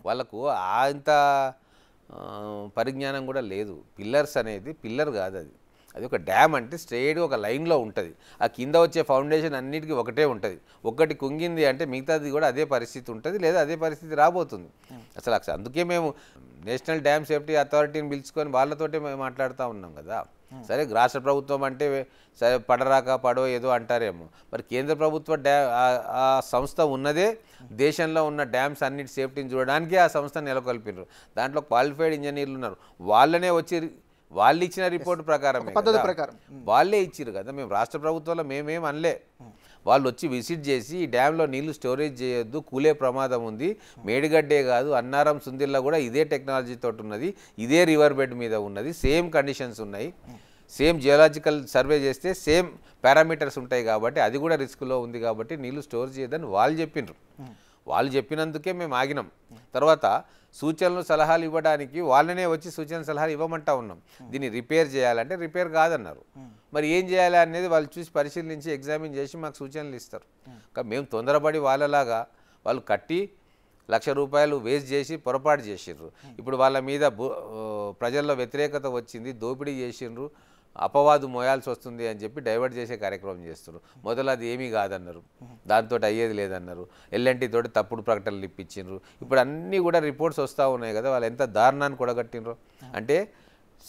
B: వాళ్ళకు అంత పరిజ్ఞానం కూడా లేదు. పిల్లర్స్ అనేది పిల్లర్ కాదు, అది ఒక డ్యామ్. అంటే స్ట్రైట్గా ఒక లైన్లో ఉంటుంది. ఆ కింద వచ్చే ఫౌండేషన్ అన్నిటికీ ఒకటే ఉంటుంది. ఒకటి కుంగింది అంటే మిగతాది కూడా అదే పరిస్థితి ఉంటుంది, లేదా అదే పరిస్థితి రాబోతుంది. అసలు అందుకే మేము నేషనల్ డ్యామ్ సేఫ్టీ అథారిటీని పిలుచుకొని వాళ్ళతోటే మేము మాట్లాడుతూ ఉన్నాం కదా. సరే రాష్ట్ర ప్రభుత్వం అంటే సరే పడరాక పడో ఏదో అంటారేమో, మరి కేంద్ర ప్రభుత్వ ఆ సంస్థ ఉన్నదే దేశంలో ఉన్న డ్యామ్స్ అన్నిటి సేఫ్టీని చూడడానికి ఆ సంస్థ నెలకొల్పినారు. దాంట్లో క్వాలిఫైడ్ ఇంజనీర్లు ఉన్నారు. వాళ్ళనే వచ్చి వాళ్ళు ఇచ్చిన రిపోర్ట్ ప్రకారమే వాళ్ళే ఇచ్చిరు కదా. మేము రాష్ట్ర ప్రభుత్వంలో మేమేం అనలే. వాళ్ళు వచ్చి విజిట్ చేసి ఈ డ్యాంలో నీళ్లు స్టోరేజ్ చేయొద్దు, కూలే ప్రమాదం ఉంది, మేడిగడ్డే కాదు అన్నారం సుందిల్లా కూడా ఇదే టెక్నాలజీతో ఉన్నది, ఇదే రివర్ బెడ్ మీద ఉన్నది, సేమ్ కండిషన్స్ ఉన్నాయి, సేమ్ జియోలాజికల్ సర్వే చేస్తే సేమ్ పారామీటర్స్ ఉంటాయి కాబట్టి అది కూడా రిస్క్లో ఉంది కాబట్టి నీళ్లు స్టోర్ చేయొద్దని వాళ్ళు చెప్పినారు. వాళ్ళు చెప్పినందుకే మేము ఆగినాం. తర్వాత సూచనలు సలహాలు ఇవ్వడానికి వాళ్ళనే వచ్చి సూచన సలహాలు ఇవ్వమంటా ఉన్నాం. దీన్ని రిపేర్ చేయాలంటే రిపేర్ కాదన్నారు. మరి ఏం చేయాలి అనేది వాళ్ళు చూసి పరిశీలించి ఎగ్జామిన్ చేసి మాకు సూచనలు ఇస్తారు. కానీ మేము తొందరపడి వాళ్ళలాగా వాళ్ళు కట్టి ₹1,00,000 వేస్ట్ చేసి పొరపాటు చేసిండ్రు. ఇప్పుడు వాళ్ళ మీద ప్రజల్లో వ్యతిరేకత వచ్చింది, దోపిడీ చేసిండ్రు, అపవాదు మోయాల్సి వస్తుంది అని చెప్పి డైవర్ట్ చేసే కార్యక్రమం చేస్తున్నారు. మొదలు అది ఏమీ కాదన్నారు, దాంతో అయ్యేది లేదన్నారు, ఎల్ఎన్టీ తోటి తప్పుడు ప్రకటనలు ఇప్పించిండ్రు. ఇప్పుడు అన్నీ కూడా రిపోర్ట్స్ వస్తూ ఉన్నాయి కదా, వాళ్ళు ఎంత దారుణాన్ని కూడగట్టిండ్రు. అంటే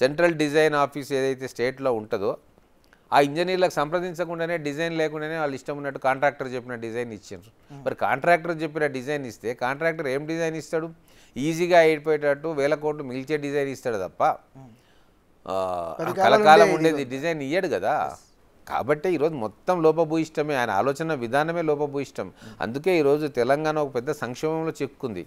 B: సెంట్రల్ డిజైన్ ఆఫీస్ ఏదైతే స్టేట్లో ఉంటుందో ఆ ఇంజనీర్లకు సంప్రదించకుండానే, డిజైన్ లేకుండానే వాళ్ళు ఇష్టం ఉన్నట్టు కాంట్రాక్టర్ చెప్పిన డిజైన్ ఇచ్చిండ్రు. మరి కాంట్రాక్టర్ చెప్పిన డిజైన్ ఇస్తే కాంట్రాక్టర్ ఏం డిజైన్ ఇస్తాడు? ఈజీగా అయిపోయేటట్టు 1000 కోట్లు మిగిల్చే డిజైన్ ఇస్తాడు తప్ప కలకాలం ఉండేది డిజైన్ ఇయ్యడు కదా. కాబట్టి ఈరోజు మొత్తం లోపభూయిష్టమే, ఆయన ఆలోచన విధానమే లోపభూయిష్టం. అందుకే ఈరోజు తెలంగాణ ఒక పెద్ద సంక్షేమంలో చిక్కుకుంది.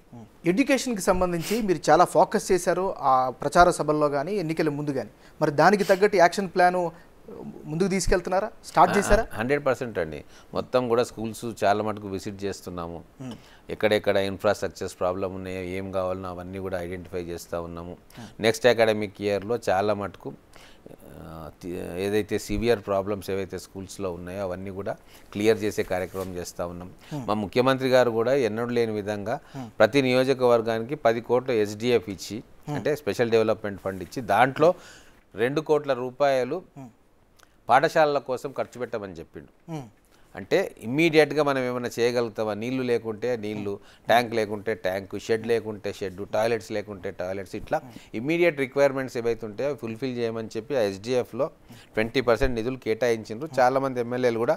A: ఎడ్యుకేషన్కి సంబంధించి మీరు చాలా ఫోకస్ చేశారు ఆ ప్రచార సభల్లో కానీ ఎన్నికల ముందు కానీ. మరి దానికి తగ్గట్టు యాక్షన్ ప్లాను ముందుకు తీసుకెళ్తున్నారా, స్టార్ట్ చేశారా?
B: 100% అండి. మొత్తం కూడా స్కూల్స్ చాలా మటుకు విజిట్ చేస్తున్నాము. ఎక్కడెక్కడ ఇన్ఫ్రాస్ట్రక్చర్స్ ప్రాబ్లం ఉన్నాయో, ఏం కావాలనో అవన్నీ కూడా ఐడెంటిఫై చేస్తూ ఉన్నాము. నెక్స్ట్ అకాడమిక్ ఇయర్లో చాలా మటుకు ఏదైతే సివియర్ ప్రాబ్లమ్స్ ఏవైతే స్కూల్స్లో ఉన్నాయో అవన్నీ కూడా క్లియర్ చేసే కార్యక్రమం చేస్తూ ఉన్నాం. మా ముఖ్యమంత్రి గారు కూడా ఎన్నడూ లేని విధంగా ప్రతి నియోజకవర్గానికి 10 కోట్ల SDF ఇచ్చి, అంటే స్పెషల్ డెవలప్మెంట్ ఫండ్ ఇచ్చి, దాంట్లో ₹2 కోట్ల పాఠశాలల కోసం ఖర్చు పెట్టమని చెప్పిండు. అంటే ఇమ్మీడియట్గా మనం ఏమైనా చేయగలుగుతామా? నీళ్లు లేకుంటే నీళ్లు, ట్యాంక్ లేకుంటే ట్యాంకు, షెడ్ లేకుంటే షెడ్, టాయిలెట్స్ లేకుంటే టాయిలెట్స్, ఇట్లా ఇమ్మీడియట్ రిక్వైర్మెంట్స్ ఏవైతే ఉంటాయో ఫుల్ఫిల్ చేయమని చెప్పి ఆ SDFలో 20% నిధులు కేటాయించిండ్రు. చాలామంది ఎమ్మెల్యేలు కూడా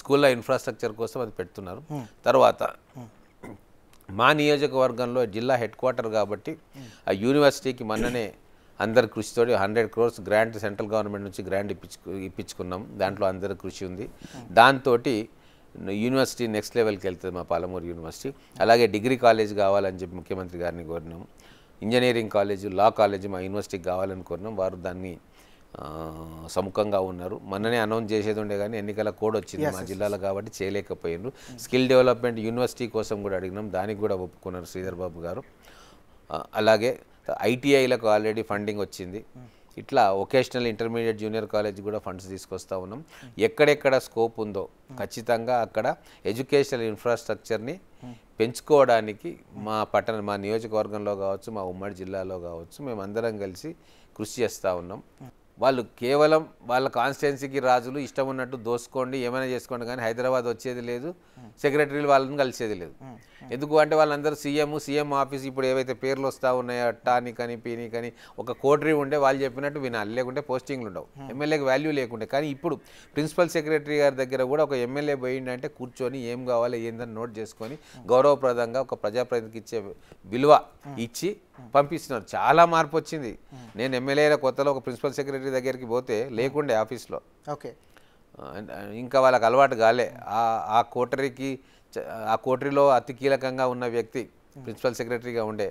B: స్కూల్లో ఇన్ఫ్రాస్ట్రక్చర్ కోసం అది పెడుతున్నారు. తర్వాత మా నియోజకవర్గంలో జిల్లా హెడ్ క్వార్టర్ కాబట్టి ఆ యూనివర్సిటీకి మొన్ననే అందరి కృషితోటి 100 crores గ్రాంట్ సెంట్రల్ గవర్నమెంట్ నుంచి గ్రాంట్ ఇప్పించుకున్నాం. దాంట్లో అందరి కృషి ఉంది. దాంతో యూనివర్సిటీ నెక్స్ట్ లెవెల్కి వెళ్తుంది మా పాలమూరు యూనివర్సిటీ. అలాగే డిగ్రీ కాలేజ్ కావాలని చెప్పి ముఖ్యమంత్రి గారిని కోరినాం. ఇంజనీరింగ్ కాలేజ్, లా కాలేజ్ మా యూనివర్సిటీకి కావాలని కోరినాం. వారు దాన్ని సముఖంగా ఉన్నారు. మొన్ననే అనౌన్స్ చేసేది ఉండే కానీ ఎన్నికల కోడ్ వచ్చింది మా జిల్లాలో కాబట్టి చేయలేకపోయినారు. స్కిల్ డెవలప్మెంట్ యూనివర్సిటీ కోసం కూడా అడిగినాం, దానికి కూడా ఒప్పుకున్నారు శ్రీధర్ బాబు గారు. అలాగే ఐటీఐలకు ఆల్రెడీ ఫండింగ్ వచ్చింది. ఇట్లా వొకేషనల్ ఇంటర్మీడియట్ జూనియర్ కాలేజ్ కూడా ఫండ్స్ తీసుకొస్తా ఉన్నాం. ఎక్కడెక్కడ స్కోప్ ఉందో ఖచ్చితంగా అక్కడ ఎడ్యుకేషనల్ ఇన్ఫ్రాస్ట్రక్చర్ని పెంచుకోవడానికి మా నియోజకవర్గంలో కావచ్చు, మా ఉమ్మడి జిల్లాలో కావచ్చు, మేమందరం కలిసి కృషి చేస్తూ ఉన్నాం. వాళ్ళు కేవలం వాళ్ళ కాన్స్టిట్యున్సీకి రాజులు, ఇష్టం ఉన్నట్టు దోసుకోండి ఏమైనా చేసుకోండి, కానీ హైదరాబాద్ వచ్చేది లేదు, సెక్రటరీలు వాళ్ళని కలిసేది లేదు. ఎందుకు అంటే వాళ్ళందరూ సీఎం ఆఫీస్ ఇప్పుడు ఏవైతే పేర్లు వస్తూ ఉన్నాయో టాని కానీ పీని కానీ ఒక కోటరీ ఉండే వాళ్ళు చెప్పినట్టు వినాలి, లేకుంటే పోస్టింగ్లు ఉండవు, ఎమ్మెల్యేకి వాల్యూ లేకుండే. కానీ ఇప్పుడు ప్రిన్సిపల్ సెక్రటరీ గారి దగ్గర కూడా ఒక ఎమ్మెల్యే పోయిందంటే కూర్చొని ఏం కావాలి ఏందని నోట్ చేసుకొని గౌరవప్రదంగా ఒక ప్రజాప్రతినిధికి ఇచ్చే విలువ ఇచ్చి పంపిస్తున్నారు. చాలా మార్పు వచ్చింది. నేను ఎమ్మెల్యేల కొత్తలో ఒక ప్రిన్సిపల్ సెక్రటరీ దగ్గరికి పోతే లేకుండే ఆఫీస్లో.
A: ఓకే,
B: ఇంకా వాళ్ళకి అలవాటు కాలే. ఆ కోటరీలో అతి కీలకంగా ఉన్న వ్యక్తి ప్రిన్సిపల్ సెక్రటరీగా ఉండే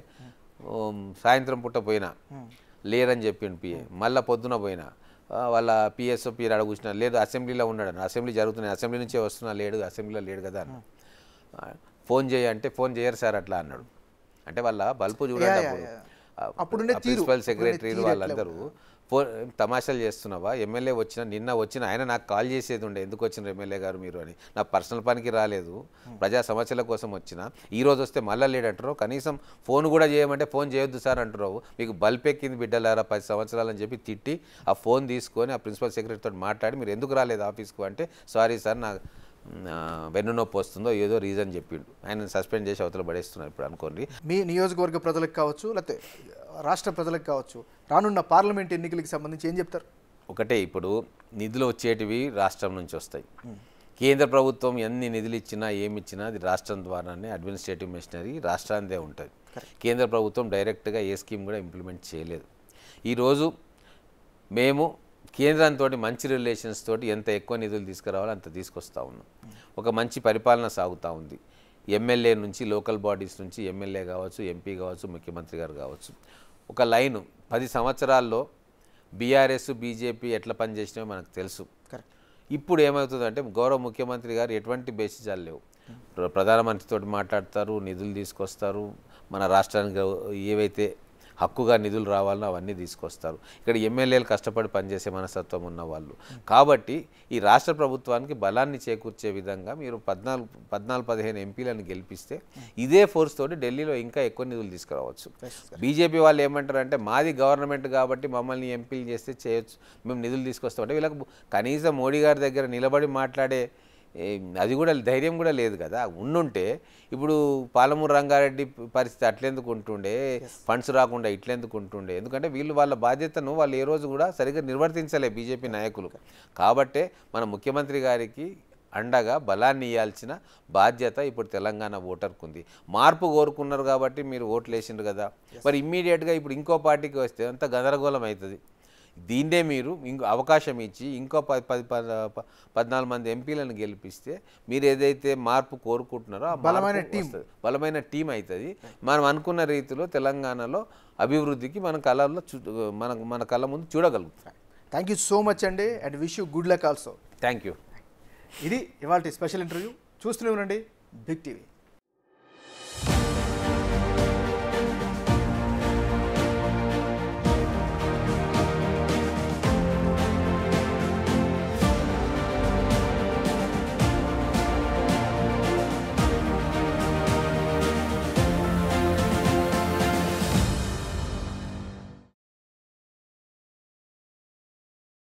B: సాయంత్రం పుట్ట పోయినా లేరని చెప్పిండు పిఏ. మళ్ళీ పొద్దున పోయినా వాళ్ళ పిఎస్ఓ పీరియడ్ అడుగుతున్నా, లేదు అసెంబ్లీలో ఉన్నాడు, అసెంబ్లీ జరుగుతున్నాయి, అసెంబ్లీ నుంచే వస్తున్నా, లేడు అసెంబ్లీలో లేడు కదా అన్న. ఫోన్ చేయంటే ఫోన్ చేయరు సార్ అట్లా అన్నాడు. అంటే వాళ్ళ బల్పు చూడండి. అప్పుడు ప్రిన్సిపల్ సెక్రటరీలు వాళ్ళందరూ తమాషాలు చేస్తున్నావా, ఎమ్మెల్యే నిన్న వచ్చిన ఆయన నాకు కాల్ చేసేది ఉండే, ఎందుకు వచ్చిన ఎమ్మెల్యే గారు మీరు అని. నా పర్సనల్ పనికి రాలేదు, ప్రజా సమస్యల కోసం వచ్చిన. ఈరోజు వస్తే మళ్ళీ లేడంటారు, కనీసం ఫోన్ కూడా చేయమంటే ఫోన్ చేయొద్దు సార్ అంటున్నావు, మీకు బల్బ్ ఎక్కింది బిడ్డలారా 10 సంవత్సరాలని చెప్పి తిట్టి ఆ ఫోన్ తీసుకొని ఆ ప్రిన్సిపల్ సెక్రటరీతో మాట్లాడి మీరు ఎందుకు రాలేదు ఆఫీస్కు అంటే, సారీ సార్ నా వెన్నునొప్పి వస్తుందో ఏదో రీజన్ చెప్పిండు. ఆయన సస్పెండ్ చేసి అవతల పడేస్తున్నారు. ఇప్పుడు అనుకోండి,
A: మీ నియోజకవర్గ ప్రజలకు కావచ్చు లేకపోతే రాష్ట్ర ప్రజలకు కావచ్చు, రానున్న పార్లమెంట్ ఎన్నికలకు సంబంధించి ఏం చెప్తారు?
B: ఒకటే, ఇప్పుడు నిధులు వచ్చేటివి రాష్ట్రం నుంచి వస్తాయి. కేంద్ర ప్రభుత్వం ఎన్ని నిధులు ఇచ్చినా ఏమిచ్చినా అది రాష్ట్రం ద్వారానే అడ్మినిస్ట్రేటివ్ మెషినరీ రాష్ట్రాందే ఉంటుంది. కేంద్ర ప్రభుత్వం డైరెక్ట్గా ఏ స్కీమ్ కూడా ఇంప్లిమెంట్ చేయలేదు. ఈరోజు మేము కేంద్రంతో మంచి రిలేషన్స్ తోటి ఎంత ఎక్కువ నిధులు తీసుకురావాలో అంత తీసుకొస్తూ ఉన్నాం. ఒక మంచి పరిపాలన సాగుతూ ఉంది. ఎమ్మెల్యే నుంచి, లోకల్ బాడీస్ నుంచి ఎమ్మెల్యే కావచ్చు, ఎంపీ కావచ్చు, ముఖ్యమంత్రి గారు కావచ్చు, ఒక లైను 10 సంవత్సరాల్లో బీఆర్ఎస్ బీజేపీ ఎట్లా పనిచేసినాయో మనకు తెలుసు. ఇప్పుడు ఏమవుతుందంటే గౌరవ ముఖ్యమంత్రి గారు ఎటువంటి బేసిజాలు లేవు, ప్రధానమంత్రితో మాట్లాడతారు, నిధులు తీసుకొస్తారు, మన రాష్ట్రానికి ఏవైతే హక్కుగా నిధులు రావాలనో అవన్నీ తీసుకొస్తారు. ఇక్కడ ఎమ్మెల్యేలు కష్టపడి పనిచేసే మనస్తత్వం ఉన్న వాళ్ళు. కాబట్టి ఈ రాష్ట్ర ప్రభుత్వానికి బలాన్ని చేకూర్చే విధంగా మీరు 14-15 ఎంపీలను గెలిపిస్తే ఇదే ఫోర్స్ తోటి ఢిల్లీలో ఇంకా ఎక్కువ నిధులు తీసుకురావచ్చు. బీజేపీ వాళ్ళు ఏమంటారంటే మాది గవర్నమెంట్ కాబట్టి మమ్మల్ని ఎంపీలు చేస్తే చేయొచ్చు, మేము నిధులు తీసుకొస్తామంటే వీళ్ళకి కనీసం మోడీ గారి దగ్గర నిలబడి మాట్లాడే అది కూడా ధైర్యం కూడా లేదు కదా. ఉండుంటే ఇప్పుడు పాలమూరు రంగారెడ్డి పరిస్థితి అట్లెందుకు ఉంటుండే, ఫండ్స్ రాకుండా ఇట్లెందుకు ఉంటుండే. ఎందుకంటే వీళ్ళు వాళ్ళ బాధ్యతను వాళ్ళు ఏ రోజు కూడా సరిగ్గా నిర్వర్తించలే బీజేపీ నాయకులు. కాబట్టే మన ముఖ్యమంత్రి గారికి అండగా బలాన్ని ఇవ్వాల్సిన బాధ్యత ఇప్పుడు తెలంగాణ ఓటర్కు ఉంది. మార్పు కోరుకున్నారు కాబట్టి మీరు ఓట్లు వేసిండ్రు కదా, మరి ఇమ్మీడియట్గా ఇప్పుడు ఇంకో పార్టీకి వస్తే అంత గందరగోళం అవుతుంది. దీన్నే మీరు ఇంకో అవకాశం ఇచ్చి ఇంకో 14 మంది ఎంపీలను గెలిపిస్తే మీరు ఏదైతే మార్పు కోరుకుంటున్నారో ఆ బలమైన టీం అవుతుంది. మనం అనుకున్న రీతిలో తెలంగాణలో అభివృద్ధికి మన కళ్ళ ముందు చూడగలుగుతాం.
A: థ్యాంక్ యూ సో మచ్ అండి, and wish you good luck also.
B: Thank you.
A: ఇది ఇవాళ స్పెషల్ ఇంటర్వ్యూ. చూస్తూనే ఉండండి బిగ్ టీవీ.